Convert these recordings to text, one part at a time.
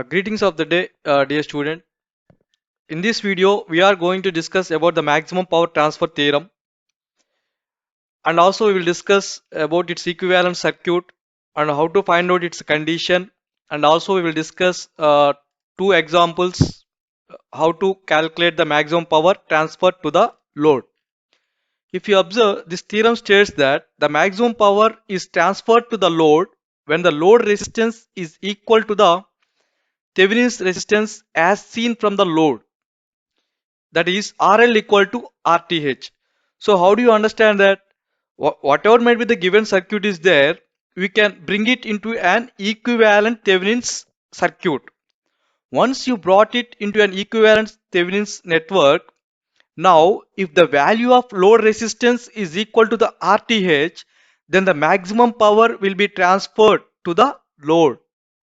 Greetings of the day, dear student. In this video, we are going to discuss about the maximum power transfer theorem, and also we will discuss about its equivalent circuit and how to find out its condition, and also we will discuss two examples how to calculate the maximum power transfer to the load. If you observe, this theorem states that the maximum power is transferred to the load when the load resistance is equal to the Thevenin's resistance as seen from the load, that is RL equal to RTH. So how do you understand that? Whatever might be the given circuit is there, we can bring it into an equivalent Thevenin's circuit. Once you brought it into an equivalent Thevenin's network, now if the value of load resistance is equal to the RTH, then the maximum power will be transferred to the load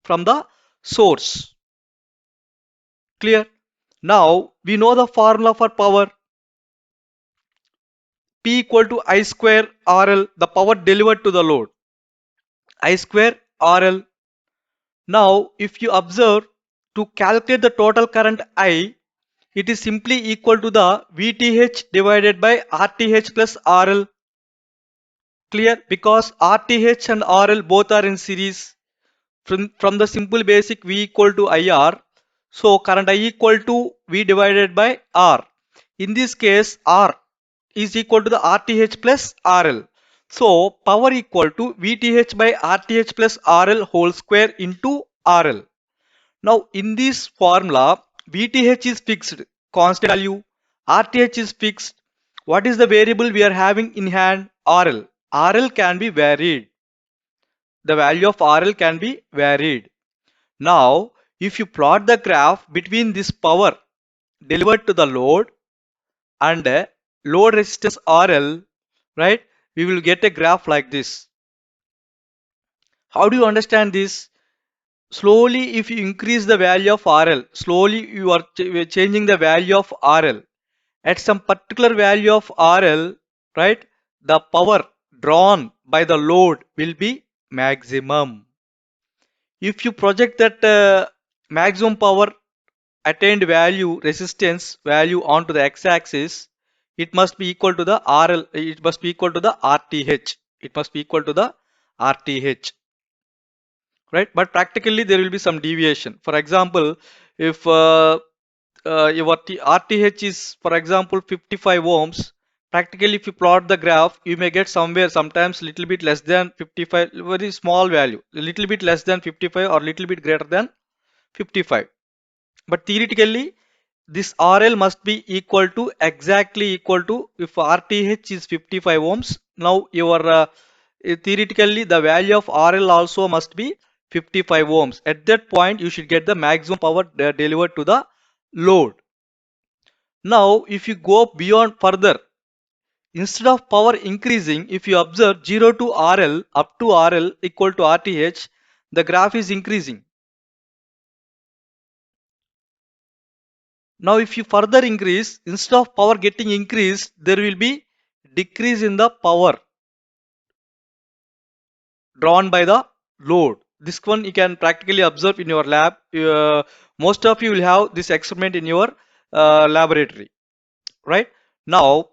from the source. Clear? Now we know the formula for power. P equal to I square RL, the power delivered to the load. I square RL. Now, if you observe, to calculate the total current I, it is simply equal to the VTH divided by RTH plus RL. Clear? Because RTH and RL both are in series. From the simple basic V equal to IR, so current I equal to V divided by R. In this case, R is equal to the RTH plus RL. So power equal to VTH by RTH plus RL whole square into RL. Now in this formula, VTH is fixed, constant value. RTH is fixed. What is the variable we are having in hand? RL. RL can be varied. The value of RL can be varied. Now, if you plot the graph between this power delivered to the load and load resistance RL, right, we will get a graph like this. How do you understand this? Slowly, if you increase the value of RL, slowly you are changing the value of RL. At some particular value of RL, right, the power drawn by the load will be maximum. If you project that maximum power attained value resistance value onto the x-axis, it must be equal to the RL, it must be equal to the RTH. It must be equal to the RTH. Right? But practically there will be some deviation. For example, if your RTH is, for example, 55 ohms, practically if you plot the graph, you may get somewhere sometimes little bit less than 55, very small value, a little bit less than 55 or little bit greater than 55. But theoretically, this RL must be equal to exactly equal to, if RTH is 55 ohms, now your theoretically the value of RL also must be 55 ohms. At that point you should get the maximum power delivered to the load. Now if you go beyond further, instead of power increasing, if you observe 0 to RL up to RL equal to RTH, the graph is increasing. Now if you further increase, instead of power getting increased, there will be decrease in the power drawn by the load. This one you can practically observe in your lab. Most of you will have this experiment in your laboratory, right? Now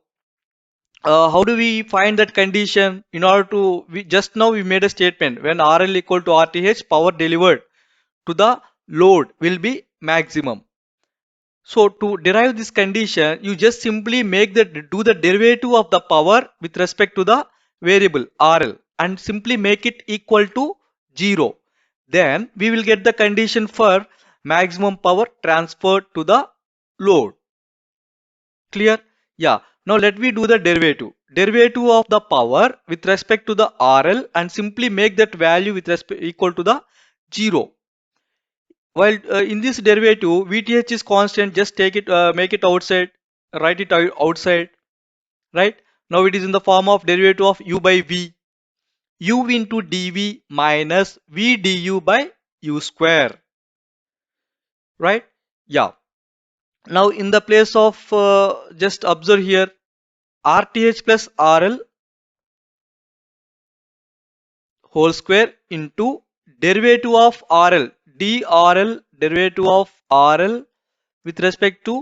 how do we find that condition? In order to, just now we made a statement, when RL equal to RTH, power delivered to the load will be maximum. So to derive this condition, you just simply do the derivative of the power with respect to the variable RL and simply make it equal to 0. Then we will get the condition for maximum power transferred to the load. Clear? Yeah. Now let me do the derivative. Derivative of the power with respect to the RL and simply make that value with respect equal to the 0. While in this derivative, VTH is constant, just take it, make it outside, write it outside, right? Now it is in the form of derivative of U by V. U into dV minus V du by U square, right? Yeah. Now in the place of, just observe here, RTH plus RL whole square into derivative of RL, dRL derivative of RL with respect to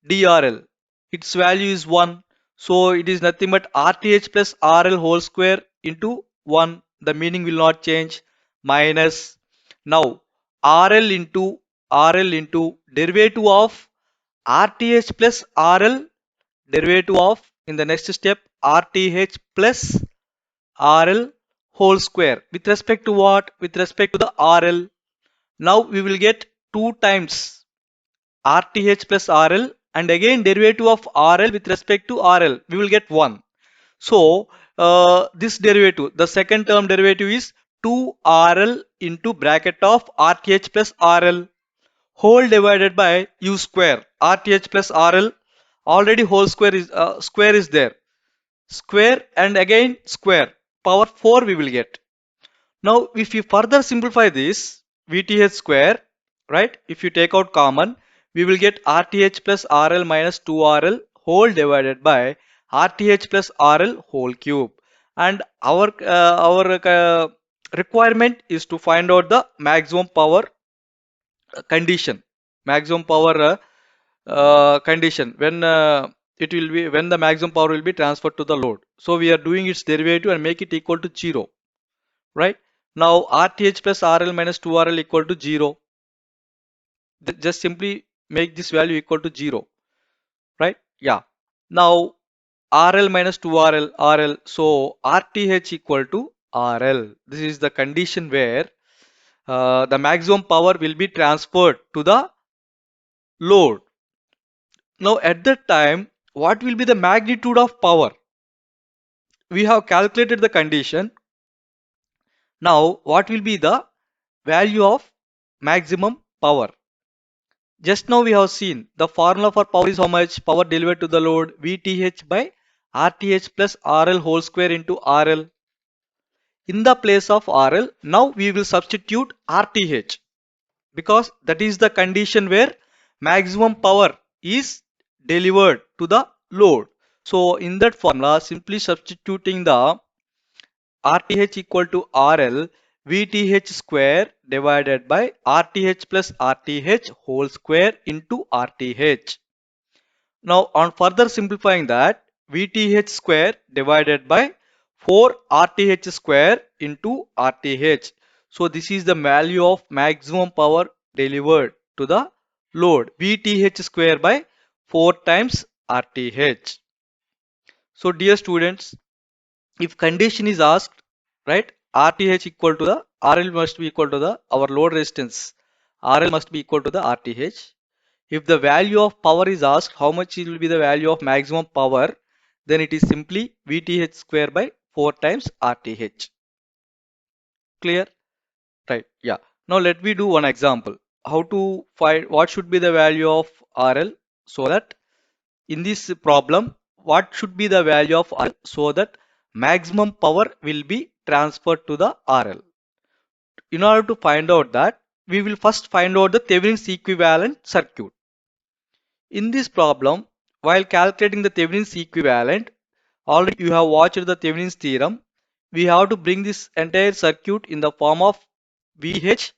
DRL. Its value is 1. So it is nothing but RTH plus RL whole square into 1. The meaning will not change. Minus. Now RL into derivative of RTH plus RL, derivative of, in the next step, RTH plus RL whole square. With respect to what? With respect to the RL. Now we will get 2 times RTH plus RL, and again derivative of RL with respect to RL. We will get 1. So this derivative, the second term derivative is 2RL into bracket of RTH plus RL whole divided by U square. RTH plus RL, already whole square is there. Square and again square. Power 4 we will get. Now, if you further simplify this, VTH square, right? If you take out common, we will get RTH plus RL minus 2RL whole divided by RTH plus RL whole cube. And our requirement is to find out the maximum power condition. Maximum power condition when it will be when the maximum power will be transferred to the load. So we are doing its derivative and make it equal to 0. Right? Now RTH plus RL minus 2RL equal to 0. Just simply make this value equal to 0. Right? Yeah. Now RL minus 2RL RL. So RTH equal to RL. This is the condition where the maximum power will be transferred to the load. Now at that time, what will be the magnitude of power? We have calculated the condition. Now what will be the value of maximum power? Just now we have seen the formula for power is how much? Power delivered to the load VTH by RTH plus RL whole square into RL. In the place of RL, now we will substitute RTH, because that is the condition where maximum power is delivered to the load. So in that formula, simply substituting the RTH equal to RL VTH square divided by RTH plus RTH whole square into RTH. Now on further simplifying that, VTH square divided by 4 RTH square into RTH. So this is the value of maximum power delivered to the load, VTH square by 4 times RTH. So dear students, if condition is asked, right, RTH equal to the RL must be equal to the our load resistance, RL must be equal to the RTH. If the value of power is asked, how much it will be the value of maximum power, then it is simply VTH square by 4 times RTH. Clear? Right. Yeah. Now let me do one example. How to find what should be the value of RL, so that in this problem, what should be the value of RL so that maximum power will be transferred to the RL. In order to find out that, we will first find out the Thevenin's equivalent circuit. In this problem, while calculating the Thevenin's equivalent, already you have watched the Thevenin's theorem. We have to bring this entire circuit in the form of VH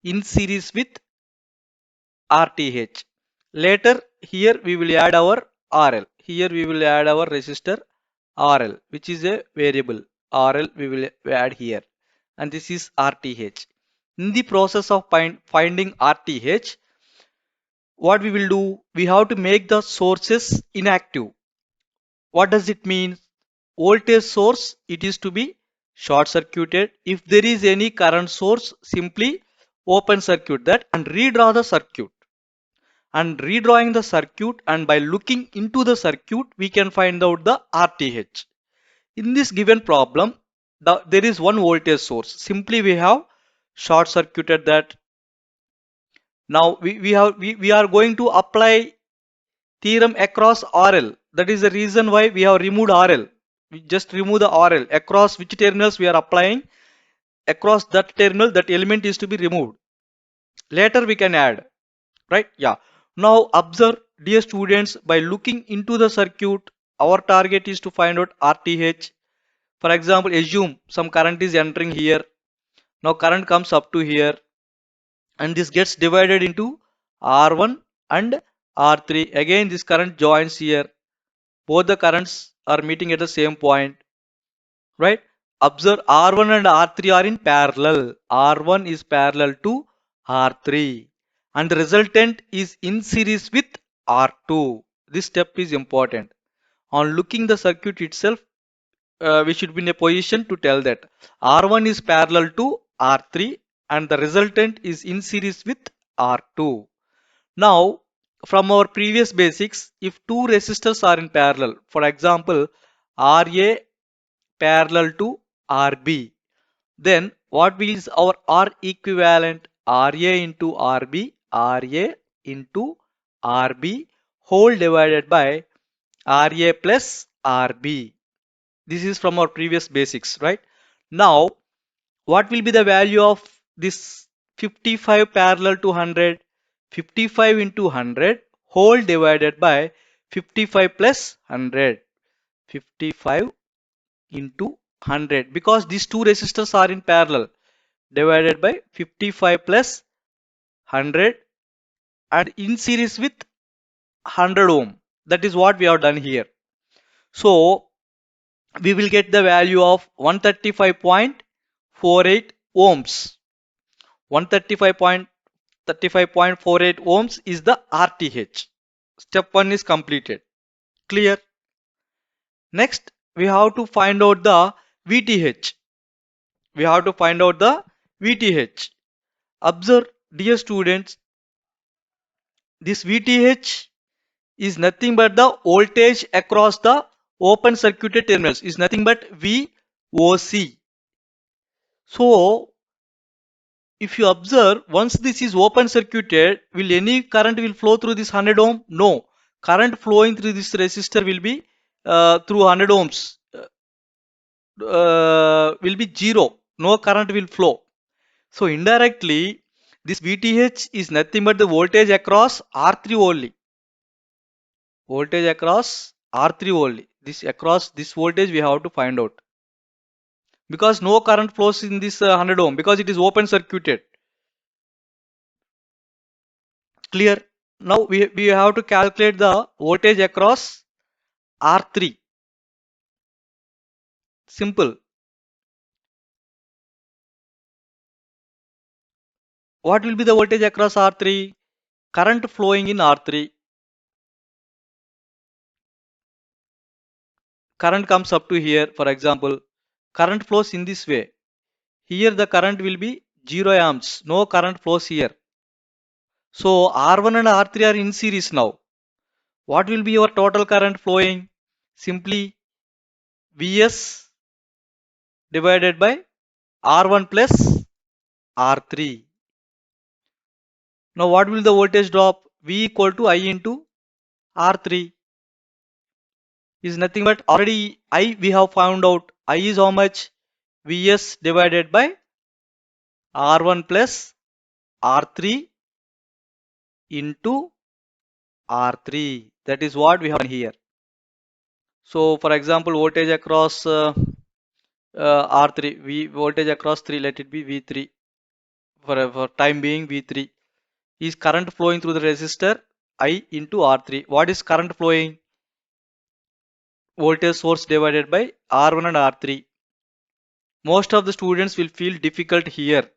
in series with RTH. Later here we will add our RL. Here we will add our resistor RL, which is a variable. RL we will add here, and this is RTH. In the process of finding RTH, what we will do? We have to make the sources inactive. What does it mean? Voltage source, it is to be short circuited. If there is any current source, simply open circuit that and redraw the circuit. And redrawing the circuit, and by looking into the circuit, we can find out the RTH. In this given problem, there is one voltage source. Simply we have short circuited that. Now we are going to apply theorem across RL. That is the reason why we have removed RL. We just remove the RL. Across which terminals we are applying, across that terminal, that element is to be removed. Later we can add, right? Yeah. Now observe, dear students, by looking into the circuit, our target is to find out RTH. For example, assume some current is entering here. Now current comes up to here. and this gets divided into R1 and R3. Again, this current joins here. Both the currents are meeting at the same point, right? Observe R1 and R3 are in parallel. R1 is parallel to R3 and the resultant is in series with R2. This step is important. On looking the circuit itself, we should be in a position to tell that R1 is parallel to R3 and the resultant is in series with R2. Now, from our previous basics, if two resistors are in parallel, for example, RA parallel to RB, then what is our R equivalent? RA into RB, RA into RB whole divided by RA plus RB. This is from our previous basics, right? Now, what will be the value of this 55 parallel to 100? 55 into 100 whole divided by 55 plus 100. 55 into 100, because these two resistors are in parallel, divided by 55 plus 100 and in series with 100 ohm. That is what we have done here. So we will get the value of 135.48 ohms. 135.48 ohms is the RTH. Step 1 is completed. Clear? Next, we have to find out the VTH. We have to find out the VTH. Observe, dear students, this VTH is nothing but the voltage across the open circuited terminals, is nothing but VOC. So if you observe, once this is open circuited, will any current will flow through this 100 ohm? No. Current flowing through this resistor will be through 100 ohms will be zero. No current will flow. So indirectly, this VTH is nothing but the voltage across R3 only. Voltage across R3 only. This across this voltage we have to find out. Because no current flows in this 100 ohm, because it is open circuited. Clear? Now we have to calculate the voltage across R3. Simple. What will be the voltage across R3? Current flowing in R3. Current comes up to here, for example. Current flows in this way. Here the current will be 0 amps. No current flows here. So R1 and R3 are in series now. What will be your total current flowing? Simply Vs divided by R1 plus R3. Now what will the voltage drop? V equal to I into R3 is nothing but already I we have found out. I is how much? Vs divided by R1 plus R3 into R3. That is what we have here. So for example, voltage across R3, voltage across 3, let it be V3 for time being V3 is current flowing through the resistor I into R3. What is current flowing? Voltage source divided by R1 and R3. Most of the students will feel difficult here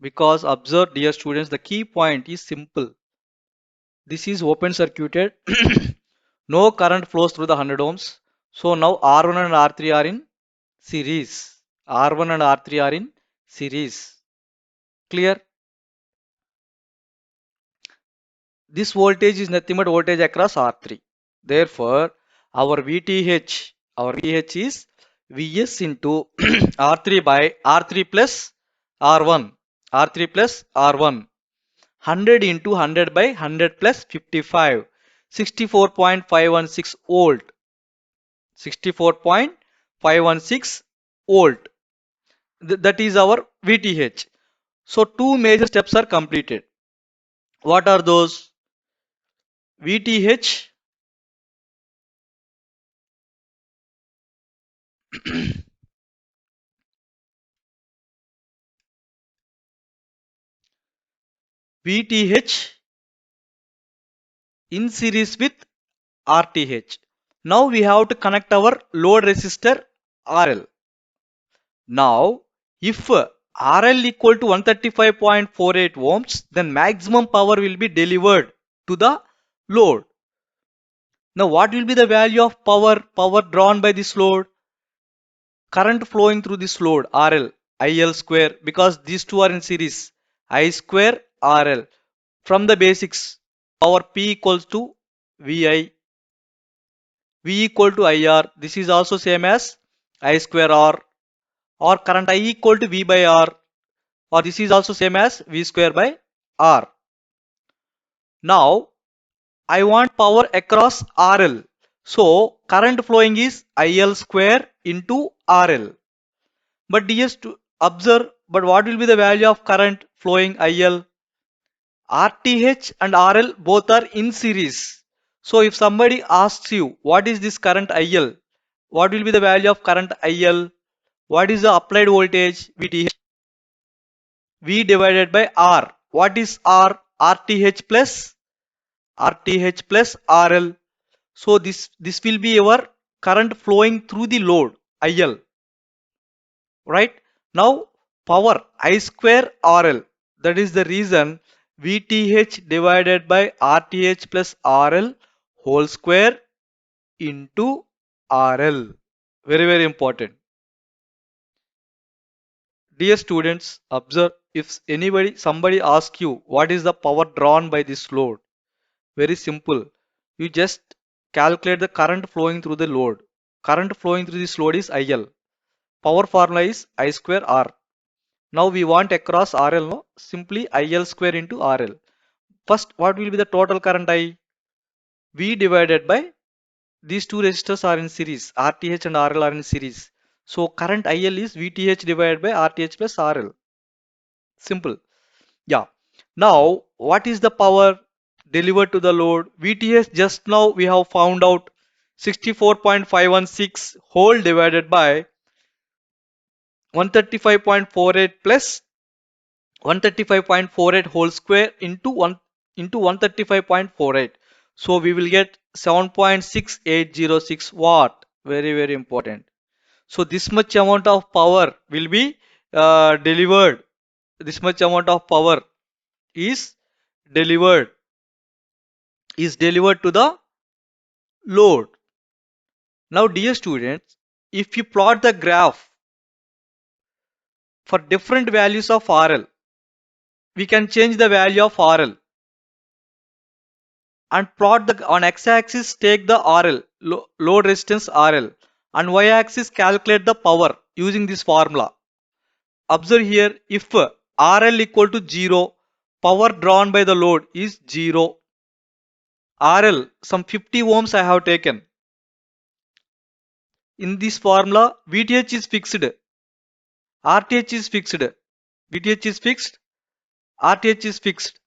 because observe, dear students, the key point is simple. This is open circuited. No current flows through the 100 ohms. So now R1 and R3 are in series. R1 and R3 are in series. Clear? This voltage is nothing but voltage across R3. Therefore, our VTH is Vs into R3 by R3 plus R1. R3 plus R1. 100 into 100 by 100 plus 55. 64.516 volt. 64.516 volt. That is our VTH. So two major steps are completed. What are those? VTH VTH in series with RTH. Now we have to connect our load resistor RL. Now if RL equal to 135.48 ohms, then maximum power will be delivered to the load. Now what will be the value of power drawn by this load? Current flowing through this load RL, IL square, because these two are in series, I square RL. From the basics, power P equals to VI, V equal to IR. This is also same as I square R, or current I equal to V by R, or this is also same as V square by R. Now I want power across RL. So current flowing is IL square into RL. But DS to observe, but what will be the value of current flowing IL? RTH and RL both are in series. So if somebody asks you what is this current IL, what will be the value of current IL? What is the applied voltage VTH? V divided by R. What is R? RTH plus RL. So this will be our current flowing through the load IL. Right? Now power I square RL. That is the reason VTH divided by RTH plus RL whole square into RL. Very, very important. Dear students, observe, if somebody asks you what is the power drawn by this load, very simple. You just calculate the current flowing through the load. Current flowing through this load is IL. Power formula is I square R. Now we want across RL, no? Simply IL square into RL. First, what will be the total current I? V divided by these two resistors are in series. RTH and RL are in series. So current IL is VTH divided by RTH plus RL. Simple. Yeah. Now, what is the power delivered to the load? VTH just now we have found out 64.516 whole divided by 135.48 plus 135.48 whole square into 135.48. So we will get 7.6806 watt. Very, very important. So this much amount of power will be delivered. This much amount of power is delivered to the load. Now dear students, if you plot the graph for different values of RL, we can change the value of RL and plot the on x-axis take the RL, load resistance RL, and y-axis calculate the power using this formula. Observe here, if RL equal to 0, power drawn by the load is 0. RL, some 50 ohms I have taken. In this formula, VTH is fixed, RTH is fixed, VTH is fixed, RTH is fixed.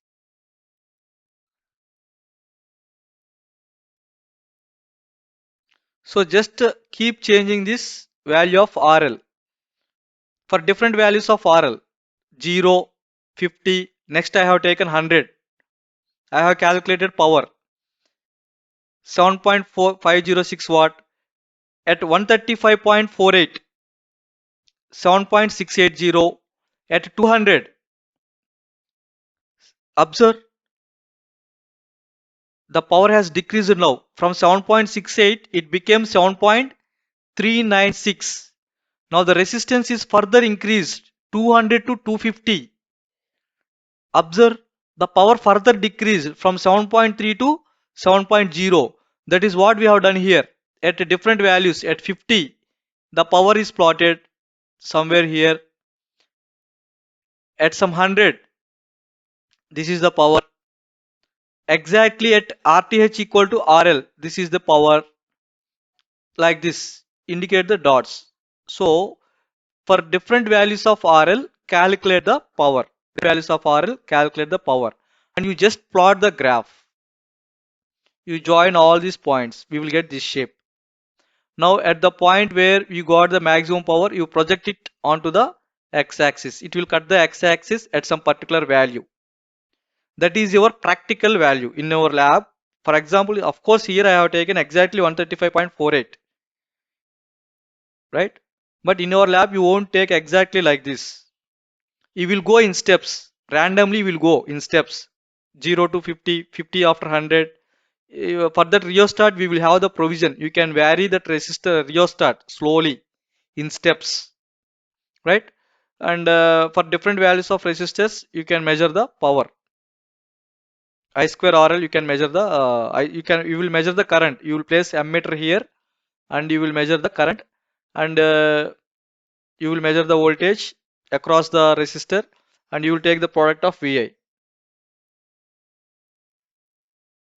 So just keep changing this value of RL. For different values of RL, 0, 50, next I have taken 100. I have calculated power 7.4506 watt at 135.48, 7.680 at 200. Observe, the power has decreased now from 7.68, it became 7.396. Now the resistance is further increased 200 to 250. Observe, the power further decreased from 7.3 to 7.0. That is what we have done here. At different values, at 50, the power is plotted somewhere here. At some 100, this is the power. Exactly at RTH equal to RL, this is the power. Like this, indicate the dots. So for different values of RL, calculate the power. Values of RL, calculate the power. And you just plot the graph. You join all these points, we will get this shape. Now at the point where you got the maximum power, you project it onto the x-axis. It will cut the x-axis at some particular value. That is your practical value in our lab. For example, of course, here I have taken exactly 135.48, right? But in our lab, you won't take exactly like this. You will go in steps. Randomly, will go in steps. 0 to 50, 50 after 100. For that rheostat, we will have the provision. You can vary that resistor rheostat slowly in steps, right? And for different values of resistors, you can measure the power. I square RL, you can measure the you will measure the current. You will place ammeter here, and you will measure the current, and you will measure the voltage across the resistor, and you will take the product of VI,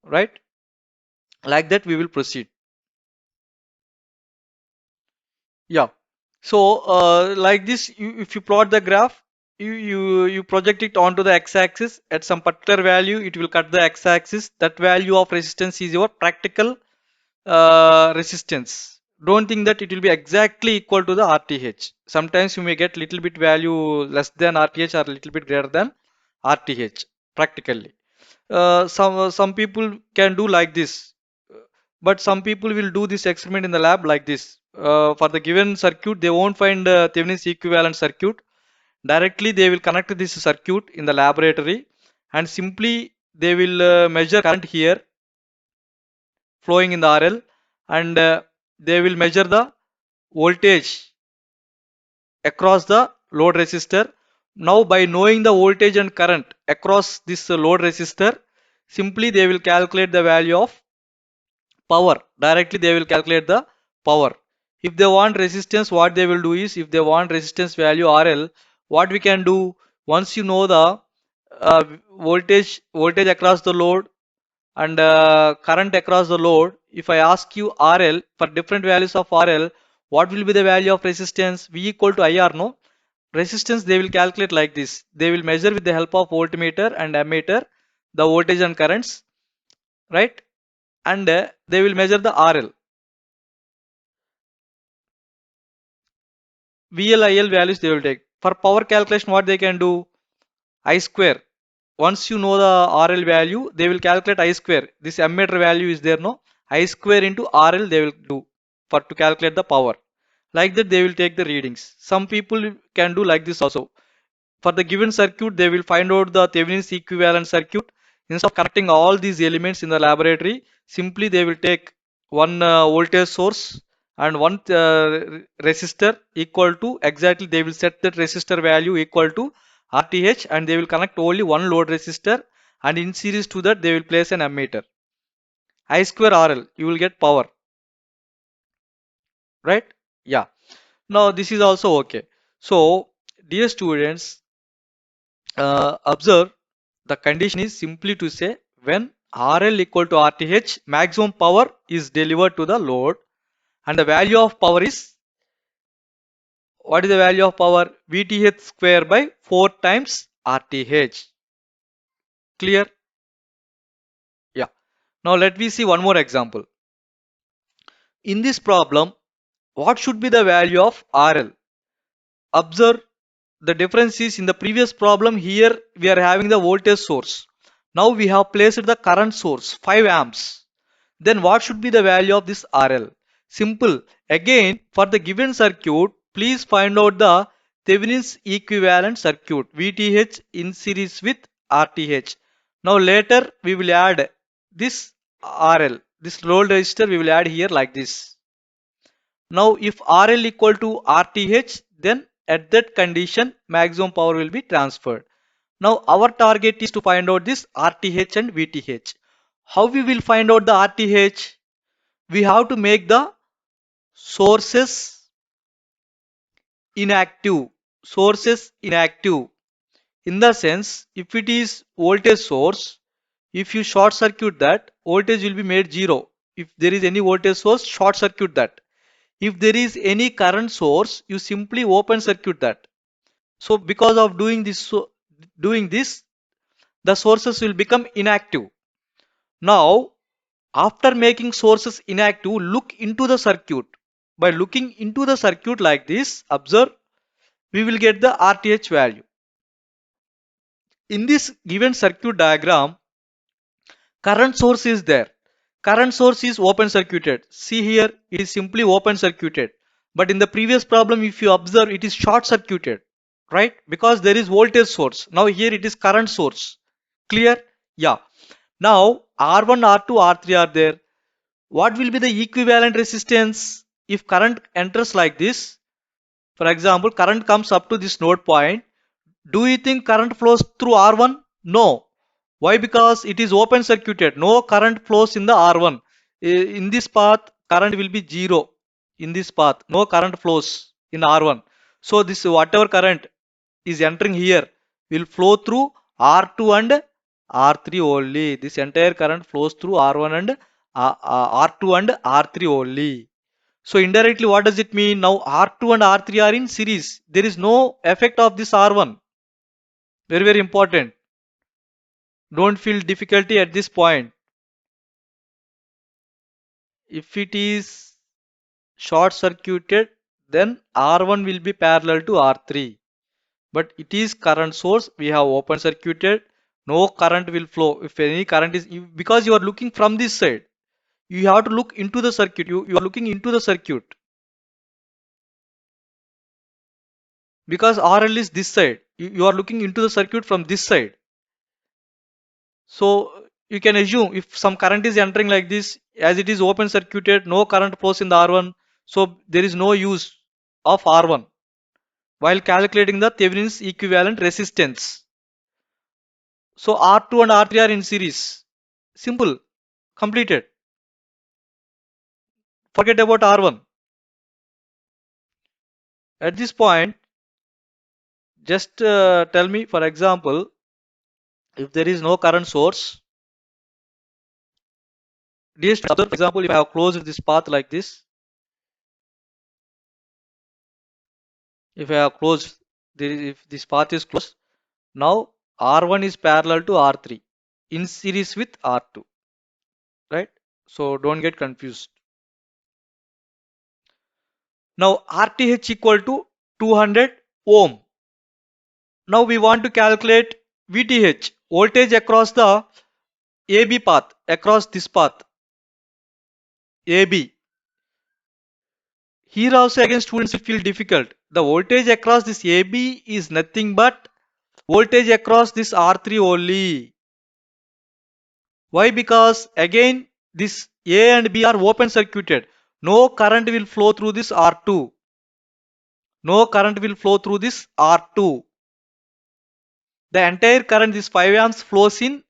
right? Like that we will proceed. Yeah. So like this, if you plot the graph, you project it onto the x-axis. At some particular value, it will cut the x-axis. That value of resistance is your practical resistance. Don't think that it will be exactly equal to the RTH. Sometimes you may get little bit value less than RTH or little bit greater than RTH practically. Some people can do like this, but some people will do this experiment in the lab like this. For the given circuit, they won't find Thevenin's equivalent circuit. Directly, they will connect this circuit in the laboratory, and simply they will measure current here flowing in the RL, and they will measure the voltage across the load resistor. Now, by knowing the voltage and current across this load resistor, simply they will calculate the value of power. Directly they will calculate the power. If they want resistance, what they will do is, if they want resistance value RL, what we can do, once you know the uh, voltage across the load and current across the load, if I ask you RL for different values of RL, what will be the value of resistance? V equal to IR, no? Resistance they will calculate like this. They will measure with the help of voltmeter and ammeter the voltage and currents, right? And they will measure the RL. VL, IL values they will take. For power calculation, what they can do? I square. Once you know the RL value, they will calculate I square. This ammeter value is there, no? I square into RL they will do for to calculate the power. Like that they will take the readings. Some people can do like this also. For the given circuit, they will find out the Thevenin's equivalent circuit. Instead of connecting all these elements in the laboratory, simply they will take one voltage source and one resistor equal to, exactly they will set that resistor value equal to RTH, and they will connect only one load resistor, and in series to that they will place an ammeter. I square RL, you will get power, right? Yeah. Now this is also okay. So dear students, observe, the condition is simply to say when RL equal to RTH, maximum power is delivered to the load, and the value of power is, what is the value of power? VTH square by 4 times RTH. Clear? Yeah. Now let me see one more example. In this problem, what should be the value of RL? Observe, the difference is, in the previous problem here we are having the voltage source. Now we have placed the current source 5 amps. Then what should be the value of this RL? Simple. Again, for the given circuit, please find out the Thevenin's equivalent circuit, VTH in series with RTH. Now later we will add this RL, this load resistor we will add here like this. Now if RL equal to RTH, then at that condition maximum power will be transferred. Now our target is to find out this RTH and VTH. How we will find out the RTH? We have to make the sources inactive. Sources inactive. In the sense, if it is voltage source, if you short circuit that, voltage will be made zero. If there is any voltage source, short circuit that. If there is any current source, you simply open circuit that. So because of doing this, the sources will become inactive. Now, after making sources inactive, look into the circuit. By looking into the circuit like this, observe, we will get the RTH value. In this given circuit diagram, current source is there. Current source is open circuited. See here, it is simply open circuited. But in the previous problem, if you observe, it is short circuited, right? Because there is voltage source. Now here it is current source. Clear? Yeah. Now R1, R2, R3 are there. What will be the equivalent resistance if current enters like this? For example, current comes up to this node point. Do you think current flows through R1? No. Why? Because it is open circuited. No current flows in the R1. In this path, current will be 0. In this path, no current flows in R1. So this whatever current is entering here will flow through R2 and R3 only. This entire current flows through R1 and R2 and R3 only. So indirectly, what does it mean? Now R2 and R3 are in series. There is no effect of this R1. Very, very important. Don't feel difficulty at this point. If it is short circuited, then R1 will be parallel to R3. But it is current source. We have open circuited. No current will flow. If any current is, because you are looking from this side, you have to look into the circuit. You are looking into the circuit. Because RL is this side. You are looking into the circuit from this side. So you can assume if some current is entering like this, as it is open circuited, no current flows in the R1. So there is no use of R1 while calculating the Thevenin's equivalent resistance. So R2 and R3 are in series. Simple. Completed. Forget about R1. At this point, just tell me, for example, if there is no current source, dear students, for example, if I have closed this path like this, if I have closed, if this path is closed, now R1 is parallel to R3 in series with R2, right? So don't get confused. Now RTH equal to 200 ohm. Now we want to calculate VTH, voltage across the AB path, across this path, AB. Here also again students will feel difficult. The voltage across this AB is nothing but voltage across this R3 only. Why? Because again this A and B are open circuited. No current will flow through this R2. No current will flow through this R2. The entire current, this 5 amps, flows in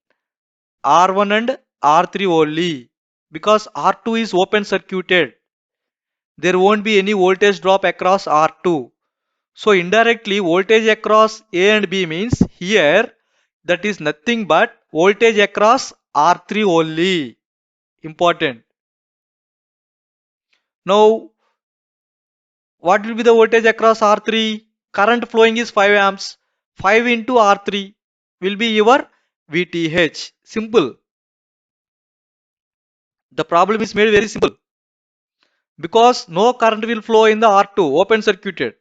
R1 and R3 only. Because R2 is open circuited. There won't be any voltage drop across R2. So indirectly voltage across A and B means here that is nothing but voltage across R3 only. Important. Now what will be the voltage across R3? Current flowing is 5 amps. 5 into R3 will be your VTH. Simple. The problem is made very simple. Because no current will flow in the R2, open circuited.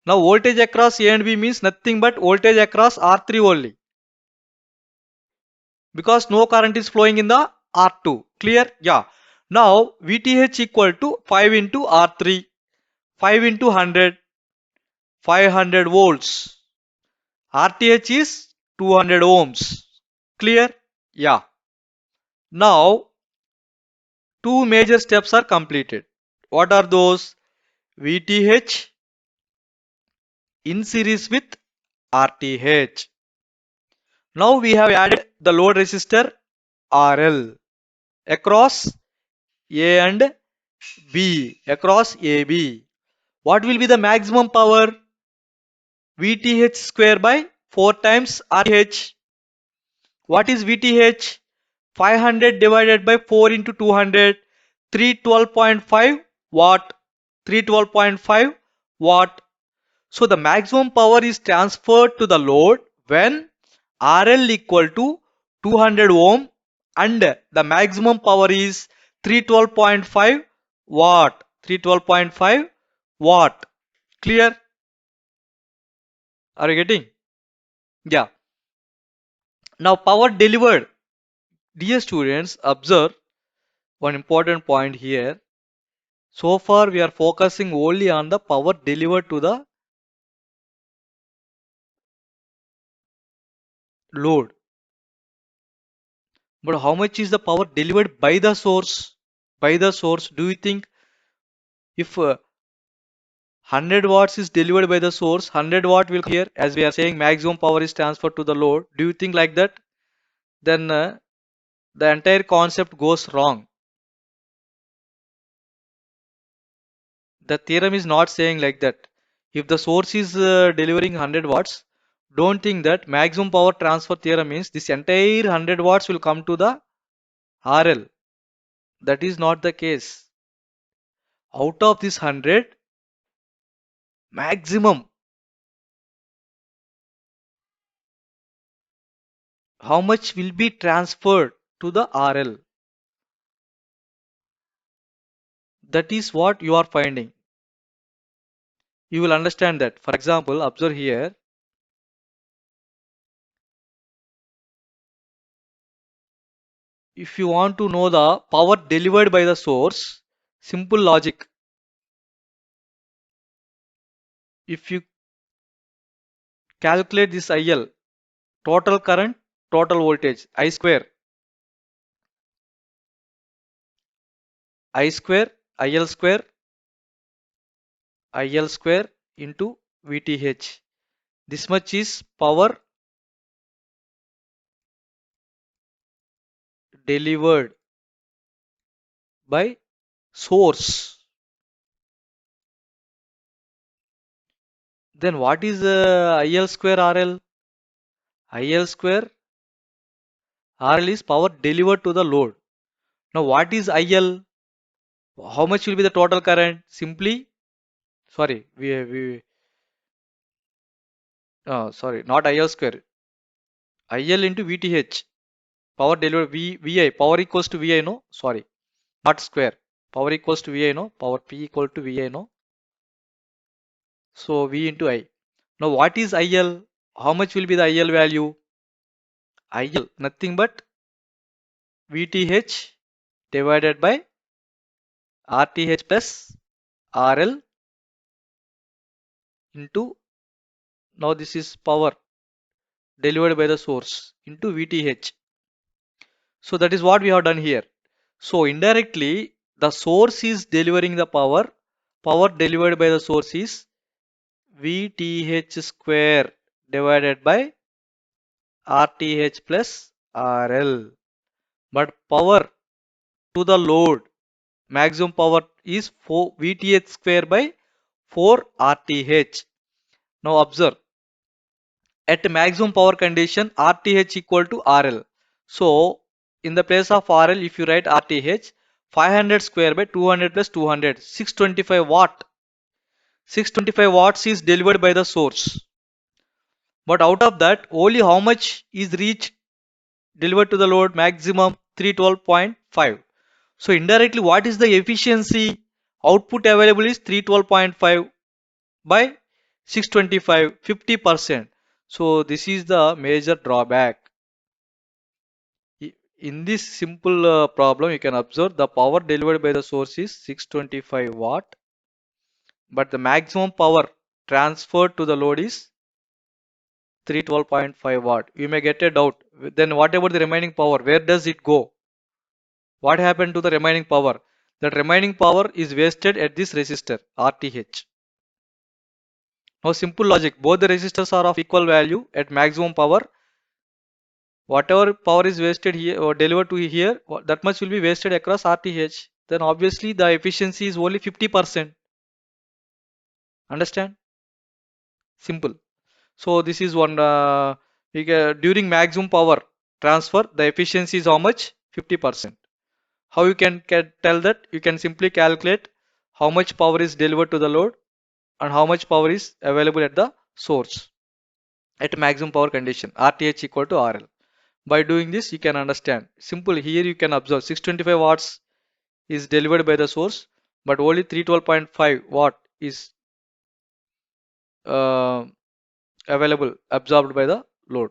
Now voltage across A and B means nothing but voltage across R3 only. Because no current is flowing in the R2. Clear? Yeah. Now VTH equal to 5 into R3. 5 into 100. 500 volts. RTH is 200 ohms. Clear? Yeah. Now two major steps are completed. What are those? VTH in series with RTH. Now we have added the load resistor RL across A and B, across AB. What will be the maximum power? VTH square by 4 times RTH. What is VTH? 500 divided by 4 into 200, 312.5 watt. 312.5 watt. So the maximum power is transferred to the load when RL equal to 200 ohm and the maximum power is 312.5 watt. 312.5 watt. Clear? Are you getting? Yeah. Now power delivered. Dear students, observe one important point here. So far we are focusing only on the power delivered to the load. But how much is the power delivered by the source? By the source, do you think if 100 watts is delivered by the source, 100 watt will come here, as we are saying maximum power is transferred to the load? Do you think like that? Then the entire concept goes wrong. The theorem is not saying like that. If the source is delivering 100 watts, don't think that maximum power transfer theorem means this entire 100 watts will come to the RL. That is not the case. Out of this 100, maximum, how much will be transferred to the RL? That is what you are finding. You will understand that. For example, observe here. If you want to know the power delivered by the source, simple logic. If you calculate this IL, total current, total voltage, I square, IL square, IL square into VTH. This much is power delivered by source. Then what is IL square RL? IL square RL is power delivered to the load. Now what is IL? How much will be the total current? Simply, sorry, sorry, not IL square. IL into VTH. Power delivered VI. Power equals to VI, no? Sorry, not square. Power equals to VI, no? Power P equal to VI, no? So V into I. Now what is IL? How much will be the IL value? IL nothing but VTH divided by RTH plus RL into, now this is power delivered by the source into VTH. So that is what we have done here. So indirectly the source is delivering the power. Power delivered by the source is VTH square divided by RTH plus RL. But power to the load, maximum power is 4 VTH square by 4 RTH. Now observe, at maximum power condition RTH equal to RL. So in the place of RL, if you write RTH, 500 square by 200 plus 200, 625 watt. 625 watts is delivered by the source. But out of that, only how much is reached delivered to the load? Maximum 312.5. So indirectly, what is the efficiency? Output available is 312.5 by 625, 50%. So this is the major drawback. In this simple problem, you can observe the power delivered by the source is 625 watt, but the maximum power transferred to the load is 312.5 watt. You may get a doubt. Then what about the remaining power? Where does it go? What happened to the remaining power? That remaining power is wasted at this resistor RTH. Now simple logic, both the resistors are of equal value at maximum power. Whatever power is wasted here or delivered to here, that much will be wasted across RTH. Then obviously the efficiency is only 50%. Understand? Simple. So this is one, during maximum power transfer, the efficiency is how much? 50%. How you can tell that? You can simply calculate how much power is delivered to the load and how much power is available at the source at maximum power condition, RTH equal to RL. By doing this, you can understand. Simple, here you can observe 625 watts is delivered by the source, but only 312.5 watt is uh, available, absorbed by the load.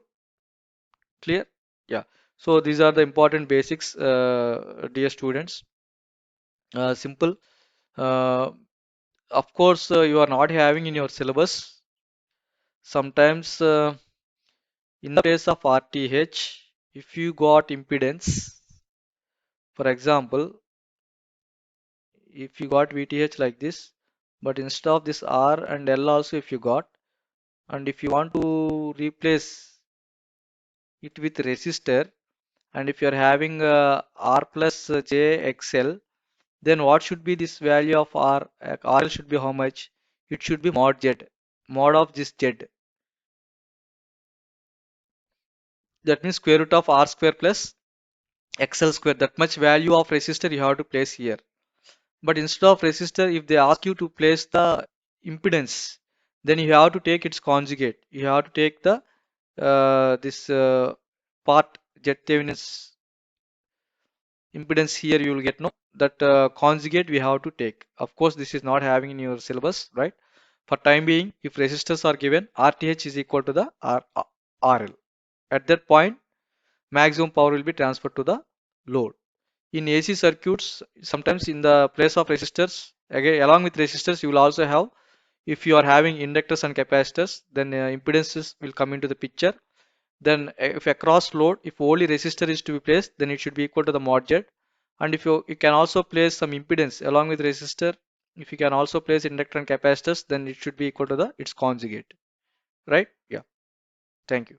Clear? Yeah. So these are the important basics, dear students. Simple. Uh, of course, you are not having in your syllabus. Sometimes in the place of RTH, if you got impedance, for example, if you got VTH like this, but instead of this R and L also if you got, and if you want to replace it with resistor, and if you are having R plus J XL, then what should be this value of R? RL should be how much? It should be mod Z, mod of this Z. That means square root of R square plus XL square. That much value of resistor you have to place here. But instead of resistor, if they ask you to place the impedance, then you have to take its conjugate. You have to take the this part Z Thevenin's impedance here. You will get no that conjugate we have to take. Of course, this is not having in your syllabus, right? For time being, if resistors are given, RTH is equal to the RL. At that point, maximum power will be transferred to the load. In AC circuits, sometimes in the place of resistors, again along with resistors, you will also have, if you are having inductors and capacitors, then impedances will come into the picture. Then if across load, if only resistor is to be placed, then it should be equal to the mod Z. And if you can also place some impedance along with resistor, if you can also place inductor and capacitors, then it should be equal to the its conjugate, right? Yeah. Thank you.